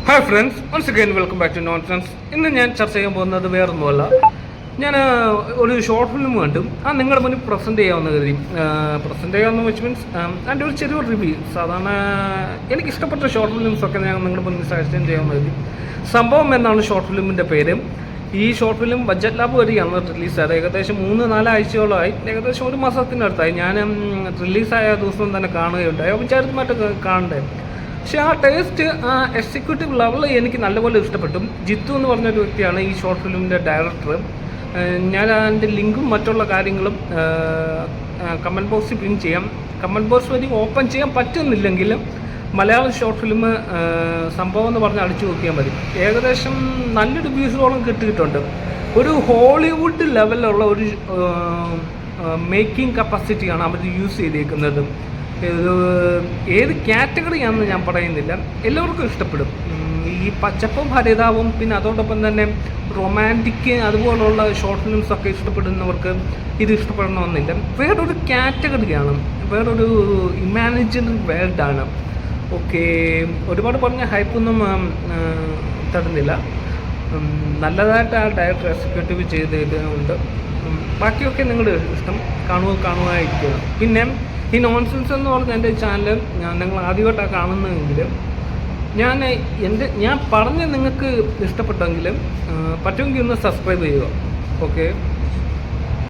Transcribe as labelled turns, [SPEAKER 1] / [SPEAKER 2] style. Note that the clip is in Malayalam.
[SPEAKER 1] Hi friends, once again welcome back to nonsense. ഇന്ന് ഞാൻ ചർച്ച ചെയ്യാൻ പോകുന്നത് വേറൊന്നുമല്ല. ഞാൻ ഒരു ഷോർട്ട് ഫിലിം കണ്ടു. നിങ്ങളുടെ മുന്നിൽ പ്രസൻറ്റ് ചെയ്യാവുന്ന കരുതി. പ്രസൻറ്റ് ചെയ്യാവുന്ന വെച്ച് മീൻസ് അതിൻ്റെ ഒരു ചെറിയൊരു റിവ്യൂ. സാധാരണ എനിക്ക് ഇഷ്ടപ്പെട്ട ഷോർട്ട് ഫിലിംസൊക്കെ ഞാൻ നിങ്ങളുടെ മുന്നിൽ സജഷൻ ചെയ്യാവുന്ന കരുതി. സംഭവം എന്നാണ് ഷോർട്ട് ഫിലിമിൻ്റെ പേര്. ഈ ഷോർട്ട് ഫിലിം ബഡ്ജറ്റ് ലാബ് വരെയാണ് റിലീസായത്. ഏകദേശം 3-4 ആഴ്ചയോളമായി, ഏകദേശം ഒരു മാസത്തിനടുത്തായി. ഞാൻ റിലീസായ ദിവസം തന്നെ കാണുകയുണ്ടായി. വിചാരിച്ചമായിട്ട് കാണണ്ടേ. പക്ഷേ ആ ടേസ്റ്റ്, ആ എക്സിക്യൂട്ടീവ് ലെവൽ എനിക്ക് നല്ലപോലെ ഇഷ്ടപ്പെട്ടു. ജിത്തു എന്ന് പറഞ്ഞൊരു വ്യക്തിയാണ് ഈ ഷോർട്ട് ഫിലിമിൻ്റെ ഡയറക്ടർ. ഞാൻ അതിൻ്റെ ലിങ്കും മറ്റുള്ള കാര്യങ്ങളും കമൻറ്റ് ബോക്സിൽ പിൻ ചെയ്യാം. കമൻറ്റ് ബോക്സ് വഴി ഓപ്പൺ ചെയ്യാൻ പറ്റുന്നില്ലെങ്കിലും മലയാളം ഷോർട്ട് ഫിലിം സംഭവം എന്ന് പറഞ്ഞ് അടിച്ചു നോക്കിയാൽ മതി. ഏകദേശം നല്ല റിവ്യൂസോളം കിട്ടിയിട്ടുണ്ട്. ഒരു ഹോളിവുഡ് ലെവലിലുള്ള ഒരു മേക്കിംഗ് കപ്പാസിറ്റിയാണ് അവർ യൂസ് ചെയ്തേക്കുന്നത്. ഏത് കാറ്റഗറിയാണെന്ന് ഞാൻ പറയുന്നില്ല, എല്ലാവർക്കും ഇഷ്ടപ്പെടും. ഈ പച്ചപ്പും ഹരിതാവും പിന്നെ അതോടൊപ്പം തന്നെ റൊമാൻറ്റിക് അതുപോലുള്ള ഷോർട്ട് ഫിലിംസൊക്കെ ഇഷ്ടപ്പെടുന്നവർക്ക് ഇത് ഇഷ്ടപ്പെടണമെന്നില്ല. വേറൊരു കാറ്റഗറിയാണ്, വേറൊരു ഇമാജിനറി വേൾഡാണ്. ഓക്കെ, ഒരുപാട് പറഞ്ഞ ഹൈപ്പൊന്നും തരുന്നില്ല. നല്ലതായിട്ട് ആ ഡയറക്ടർ എക്സിക്യൂട്ടീവ് ചെയ്തതുകൊണ്ട് ബാക്കിയൊക്കെ നിങ്ങളുടെ ഇഷ്ടം. കാണുമായിരിക്കുക. പിന്നെ ഈ നോൺസെൻസ് എന്ന് പറഞ്ഞ എൻ്റെ ചാനൽ നിങ്ങൾ ആദ്യമായിട്ടാണ് കാണുന്നതെങ്കിൽ ഞാൻ പറഞ്ഞ് നിങ്ങൾക്ക് ഇഷ്ടപ്പെട്ടെങ്കിലും പറ്റുമെങ്കിൽ ഒന്ന് സബ്സ്ക്രൈബ് ചെയ്യുക. ഓക്കെ.